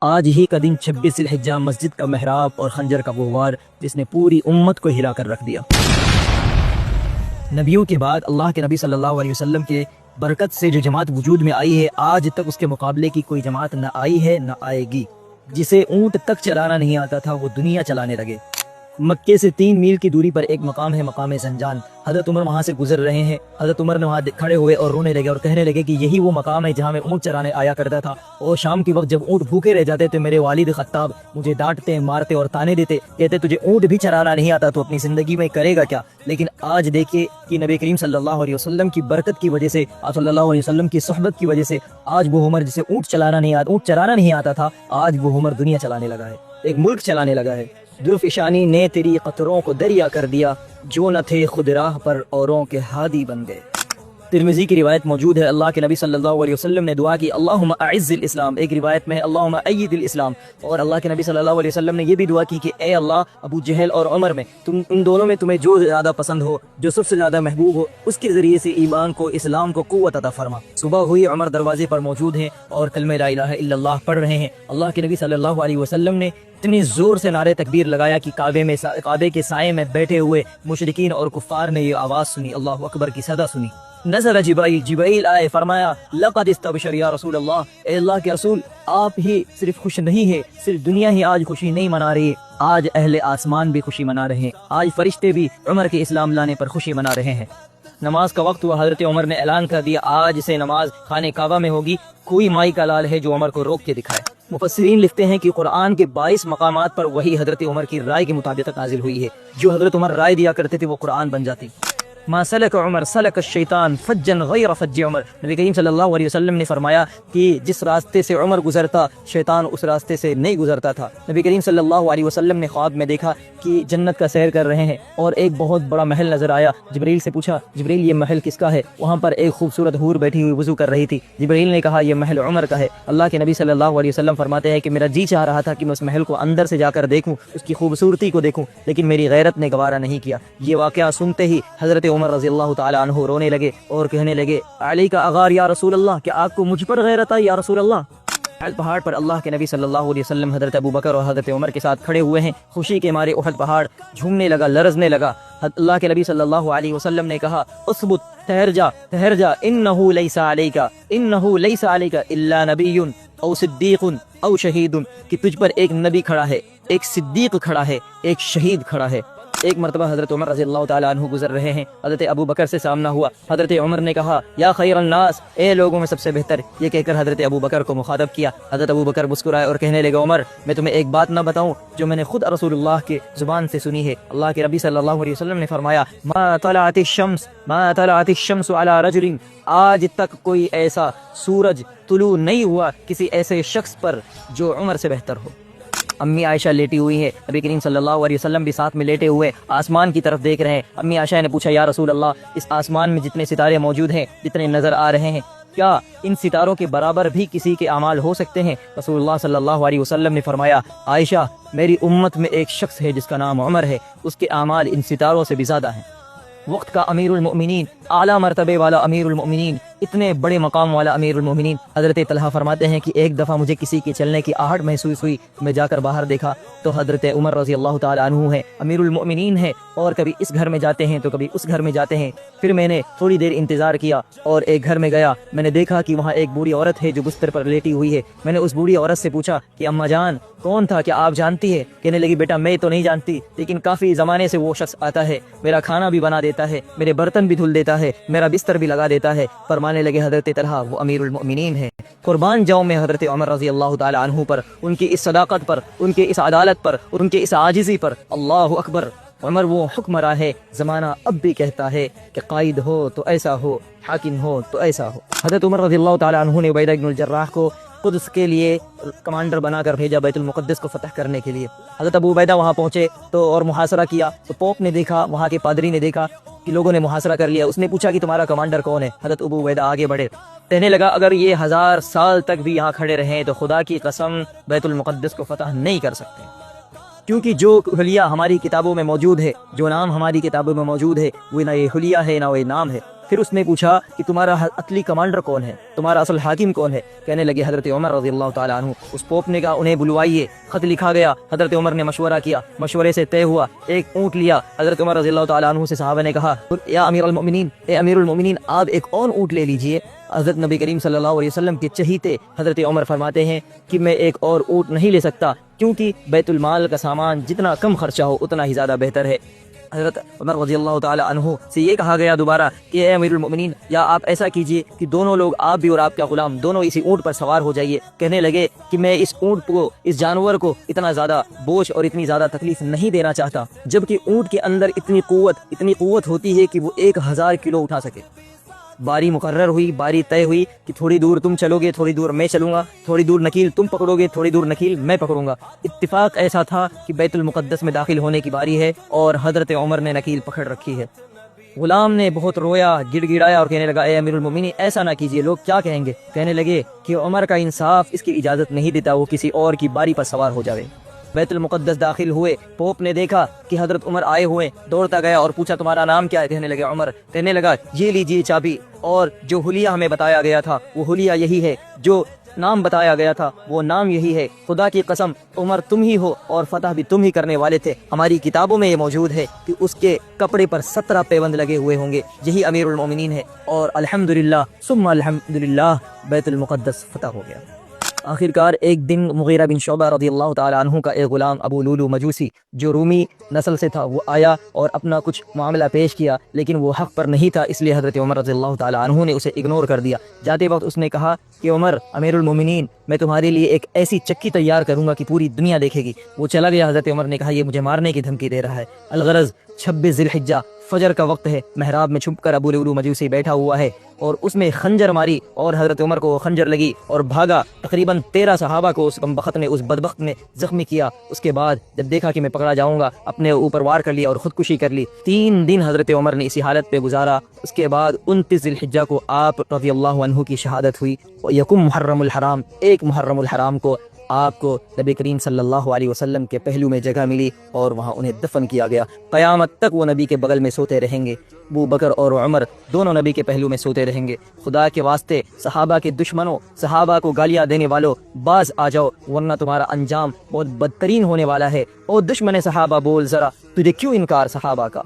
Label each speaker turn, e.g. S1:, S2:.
S1: آج ہی کا دن 26 ذی الحجہ مسجد کا محراب اور خنجر کا وہ وار جس نے پوری امت کو ہلا کر رکھ دیا۔ نبیوں کے بعد اللہ کے نبی صلی اللہ علیہ وسلم کے برکت سے جو جماعت وجود میں آئی ہے، آج تک اس کے مقابلے کی کوئی جماعت نہ آئی ہے نہ آئے گی۔ جسے اونٹ تک چلانا نہیں آتا تھا وہ دنیا چلانے لگے۔ مکے سے 3 میل کی دوری پر ایک مقام ہے، مقام زنجان۔ حضرت عمر وہاں سے گزر رہے ہیں۔ حضرت عمر نے وہاں کھڑے ہوئے اور رونے لگے اور کہنے لگے کہ یہی وہ مقام ہے جہاں میں اونٹ چرانے آیا کرتا تھا، اور شام کے وقت جب اونٹ بھوکے رہ جاتے تو میرے والد خطاب مجھے ڈانٹتے، مارتے اور تانے دیتے، کہتے تجھے اونٹ بھی چرانا نہیں آتا تو اپنی زندگی میں کرے گا کیا؟ لیکن آج دیکھیے کہ نبی کریم صلی اللہ علیہ وسلم کی برکت کی وجہ سے، آپ صلی اللہ علیہ وسلم کی صحبت کی وجہ سے آج وہ عمر جسے اونٹ چرانا نہیں آتا تھا، آج وہ عمر دنیا چلانے لگا ہے، ایک ملک چلانے لگا ہے۔ درفشانی نے تیری قطروں کو دریا کر دیا، جو نہ تھے خود راہ پر اوروں کے ہادی بن گئے۔ ترمذی کی روایت موجود ہے، اللہ کے نبی صلی اللہ علیہ وسلم نے دعا کی اللہم اعز الاسلام، ایک روایت میں ہے اللہم ایید الاسلام، اور اللہ کے نبی صلی اللہ علیہ وسلم نے یہ بھی دعا کی کہ اے اللہ ابو جہل اور عمر میں ان دونوں میں تمہیں جو زیادہ پسند ہو، جو سب سے زیادہ محبوب ہو، اس کے ذریعے سے ایمان کو، اسلام کو قوت عطا فرما۔ صبح ہوئی، عمر دروازے پر موجود ہیں اور کلمہ لا الہ الا اللہ پڑھ رہے ہیں۔ اللہ کے نبی صلی اللہ علیہ وسلم نے اتنی زور سے نعرے تکبیر لگایا کہ کعبے کے سائے میں بیٹھے ہوئے مشرکین اور کفار نے یہ آواز سنی، اللہ اکبر کی صدا سنی۔ نظر جبرائیل آئے، فرمایا لقد استبشر یا رسول اللہ، اے اللہ کے رسول آپ ہی صرف خوش نہیں ہے، صرف دنیا ہی آج خوشی نہیں منا رہی، آج اہل آسمان بھی خوشی منا رہے ہیں، آج فرشتے بھی عمر کے اسلام لانے پر خوشی منا رہے ہیں۔ نماز کا وقت ہوا، حضرت عمر نے اعلان کر دیا آج سے نماز خانہ کعبہ میں ہوگی، کوئی مائی کا لال ہے جو عمر کو روک کے دکھائے۔ مفسرین لکھتے ہیں کہ قرآن کے 22 مقامات پر وہی حضرت عمر کی رائے کے مطابق نازل ہوئی ہے، جو حضرت عمر رائے دیا کرتے تھے وہ قرآن بن جاتی۔ ما سلک عمر سلک الشیطان فجا غیر فج عمر، نبی کریم صلی اللہ علیہ وسلم نے فرمایا کہ جس راستے سے عمر گزرتا شیطان اس راستے سے نہیں گزرتا تھا۔ نبی کریم صلی اللہ علیہ وسلم نے خواب میں دیکھا کہ جنت کا سیر کر رہے ہیں اور ایک بہت بڑا محل نظر آیا۔ جبریل سے پوچھا جبریل یہ محل کس کا ہے؟ وہاں پر ایک خوبصورت حور بیٹھی ہوئی وضو کر رہی تھی۔ جبریل نے کہا یہ محل عمر کا ہے۔ اللہ کے نبی صلی اللہ علیہ وسلم فرماتے ہیں کہ میرا جی چاہ رہا تھا کہ میں اس محل کو اندر سے جا کر دیکھوں، اس کی خوبصورتی کو دیکھوں، لیکن میری غیرت نے گوارا نہیں کیا۔ یہ واقعہ سنتے ہی حضرت عمر رضی اللہ تعالی عنہ رونے لگے اور کہنے لگے علی کا اغار یا رسول اللہ، کیا آپ کو مجھ پر غیرت آئی یا رسول اللہ؟ احد پہاڑ پر اللہ کے نبی صلی اللہ علیہ وسلم حضرت ابو بکر اور حضرت عمر کے ساتھ کھڑے ہوئے ہیں، خوشی کے مارے احد پہاڑ جھومنے لگا، لرزنے لگا۔ اللہ کے نبی صلی اللہ علیہ وسلم نے کہا اثبت، ٹھہر جا، انہ لیس علیک الا نبی او صدیق او شہید، کہ تجھ پر ایک نبی کھڑا ہے، ایک صدیق کھڑا ہے، ایک شہید کھڑا ہے۔ ایک مرتبہ حضرت عمر رضی اللہ تعالیٰ عنہ گزر رہے ہیں، حضرت ابو بکر سے سامنا ہوا۔ حضرت عمر نے کہا یا خیر الناس، اے لوگوں میں سب سے بہتر، یہ کہہ کر حضرت ابو بکر کو مخاطب کیا۔ حضرت ابو بکر مسکرائے اور کہنے لگے عمر میں تمہیں ایک بات نہ بتاؤں جو میں نے خود رسول اللہ کے زبان سے سنی ہے؟ اللہ کے نبی صلی اللہ علیہ وسلم نے فرمایا ما طلعت الشمس علی رجل، آج تک کوئی ایسا سورج طلوع نہیں ہوا کسی ایسے شخص پر جو عمر سے بہتر ہو۔ امی عائشہ لیٹی ہوئی ہے، نبی کریم صلی اللہ علیہ وسلم بھی ساتھ میں لیٹے ہوئے آسمان کی طرف دیکھ رہے ہیں۔ امی عائشہ نے پوچھا یا رسول اللہ اس آسمان میں جتنے ستارے موجود ہیں، جتنے نظر آ رہے ہیں، کیا ان ستاروں کے برابر بھی کسی کے اعمال ہو سکتے ہیں؟ رسول اللہ صلی اللہ علیہ وسلم نے فرمایا عائشہ میری امت میں ایک شخص ہے جس کا نام عمر ہے، اس کے اعمال ان ستاروں سے بھی زیادہ ہیں۔ وقت کا امیر المؤمنین، اعلیٰ مرتبے والا امیر المؤمنین، اتنے بڑے مقام والا امیر المؤمنین حضرت طلحہ فرماتے ہیں کہ ایک دفعہ مجھے کسی کے چلنے کی آہٹ محسوس ہوئی، میں جا کر باہر دیکھا تو حضرت عمر رضی اللہ تعالیٰ عنہ ہے، امیر المؤمنین ہے، اور کبھی اس گھر میں جاتے ہیں تو کبھی اس گھر میں جاتے ہیں۔ پھر میں نے تھوڑی دیر انتظار کیا اور ایک گھر میں گیا، میں نے دیکھا کہ وہاں ایک بوڑھی عورت ہے جو بستر پر لیٹی ہوئی ہے۔ میں نے اس بوڑھی عورت سے پوچھا کہ اماں جان کون تھا، کیا آپ جانتی ہے؟ کہنے لگی بیٹا میں تو نہیں جانتی، لیکن کافی زمانے سے وہ شخص آتا ہے، میرا کھانا بھی بنا دیتا ہے، میرے برتن بھی دھل دیتا ہے، میرا بستر بھی لگا دیتا ہے۔ فرمانے لگے حضرت طلحہ وہ امیر المؤمنین ہے۔ قربان جاؤں میں حضرت عمر رضی اللہ تعالی عنہ پر، ان کی اس صداقت پر، ان کی اس عدالت پر، ان کے اس عاجزی پر۔ اللہ اکبر، عمر وہ حکمراں ہے، زمانہ اب بھی کہتا ہے کہ قائد ہو تو ایسا ہو، حاکم ہو تو ایسا ہو۔ حضرت عمر رضی اللہ تعالی عنہ نے عبیدہ بن الجراح کو قدس کے لیے کمانڈر بنا کر بھیجا بیت المقدس کو فتح کرنے کے لیے۔ حضرت ابو عبیدہ وہاں پہنچے تو اور محاصرہ کیا تو پوپ نے دیکھا، وہاں کے پادری نے دیکھا کہ لوگوں نے محاصرہ کر لیا۔ اس نے پوچھا کہ تمہارا کمانڈر کون ہے؟ حضرت ابو عبیدہ آگے بڑھے، کہنے لگا اگر یہ 1000 سال تک بھی یہاں کھڑے رہیں تو خدا کی قسم بیت المقدس کو فتح نہیں کر سکتے، کیونکہ جو حلیہ ہماری کتابوں میں موجود ہے، جو نام ہماری کتابوں میں موجود ہے، وہ نہ یہ حلیہ ہے نہ وہ نام ہے۔ پھر اس نے پوچھا کہ تمہارا اصلی کمانڈر کون ہے، تمہارا اصل حاکم کون ہے؟ کہنے لگے حضرت عمر رضی اللہ تعالیٰ عنہ۔ اس پوپ نے کہا انہیں بلوائیے۔ خط لکھا گیا، حضرت عمر نے مشورہ کیا، مشورے سے طے ہوا، ایک اونٹ لیا۔ حضرت عمر رضی اللہ تعالیٰ عنہ سے صحابہ نے کہا یا امیر المؤمنین، اے امیر المؤمنین آپ ایک اور اونٹ لے لیجئے۔ حضرت نبی کریم صلی اللہ علیہ وسلم کے چہیتے حضرت عمر فرماتے ہیں کہ میں ایک اور اونٹ نہیں لے سکتا، کیونکہ بیت المال کا سامان جتنا کم خرچہ ہو اتنا ہی زیادہ بہتر ہے۔ حضرت عمر رضی اللہ تعالی عنہ سے یہ کہا گیا دوبارہ کہ اے امیر المؤمنین، یا آپ ایسا کیجئے کہ دونوں لوگ، آپ بھی اور آپ کا غلام، دونوں اسی اونٹ پر سوار ہو جائیے۔ کہنے لگے کہ میں اس اونٹ کو، اس جانور کو اتنا زیادہ بوجھ اور اتنی زیادہ تکلیف نہیں دینا چاہتا، جبکہ اونٹ کے اندر اتنی قوت ہوتی ہے کہ وہ 1000 کلو اٹھا سکے۔ باری مقرر ہوئی، باری طے ہوئی کہ تھوڑی دور تم چلو گے، تھوڑی دور میں چلوں گا، تھوڑی دور نکیل تم پکڑو گے، تھوڑی دور نکیل میں پکڑوں گا۔ اتفاق ایسا تھا کہ بیت المقدس میں داخل ہونے کی باری ہے اور حضرت عمر نے نکیل پکڑ رکھی ہے۔ غلام نے بہت رویا، گڑ گڑایا اور کہنے لگا اے امیر المومنین ایسا نہ کیجیے، لوگ کیا کہیں گے؟ کہنے لگے کہ عمر کا انصاف اس کی اجازت نہیں دیتا وہ کسی اور کی باری پر سوار ہو جاوے۔ بیت المقدس داخل ہوئے، پوپ نے دیکھا کہ حضرت عمر آئے ہوئے، دوڑتا گیا اور پوچھا تمہارا نام کیا ہے؟ کہنے لگے عمر۔ کہنے لگا یہ لیجیے چابی، اور جو حلیہ ہمیں بتایا گیا تھا وہ حلیہ یہی ہے، جو نام بتایا گیا تھا وہ نام یہی ہے۔ خدا کی قسم عمر تم ہی ہو اور فتح بھی تم ہی کرنے والے تھے۔ ہماری کتابوں میں یہ موجود ہے کہ اس کے کپڑے پر 17 پیوند لگے ہوئے ہوں گے، یہی امیر المومنین ہے۔ اور الحمدللہ ثم الحمدللہ بیت المقدس فتح ہو گیا۔ آخرکار ایک دن مغیرہ بن شعبہ رضی اللہ تعالی عنہ کا ایک غلام ابو لولو مجوسی جو رومی نسل سے تھا، وہ آیا اور اپنا کچھ معاملہ پیش کیا، لیکن وہ حق پر نہیں تھا، اس لیے حضرت عمر رضی اللہ تعالی عنہ نے اسے اگنور کر دیا۔ جاتے وقت اس نے کہا کہ عمر امیر المومنین، میں تمہارے لیے ایک ایسی چکی تیار کروں گا کہ پوری دنیا دیکھے گی۔ وہ چلا گیا۔ حضرت عمر نے کہا یہ مجھے مارنے کی دھمکی دے رہا ہے۔ الغرض 26 ذی الحجہ فجر کا وقت ہے، محراب میں چھپ کر ابو لولو مجوسی بیٹھا ہوا ہے اور اس میں خنجر ماری اور حضرت عمر کو خنجر لگی اور بھاگا۔ تقریباً 13 صحابہ کو اس کمبخت نے، اس بدبخت نے زخمی کیا۔ اس کے بعد جب دیکھا کہ میں پکڑا جاؤں گا، اپنے اوپر وار کر لیا اور خودکشی کر لی۔ 3 دن حضرت عمر نے اسی حالت پہ گزارا۔ اس کے بعد 29 ذی الحجہ کو آپ رضی اللہ عنہ کی شہادت ہوئی۔ یکم محرم الحرام، 1 محرم الحرام کو آپ کو نبی کریم صلی اللہ علیہ وسلم کے پہلو میں جگہ ملی اور وہاں انہیں دفن کیا گیا۔ قیامت تک وہ نبی کے بغل میں سوتے رہیں گے۔ ابو بکر اور عمر دونوں نبی کے پہلو میں سوتے رہیں گے۔ خدا کے واسطے صحابہ کے دشمنوں، صحابہ کو گالیاں دینے والوں، باز آ جاؤ، ورنہ تمہارا انجام بہت بدترین ہونے والا ہے۔ اور دشمن صحابہ بول ذرا، تجھے کیوں انکار صحابہ کا؟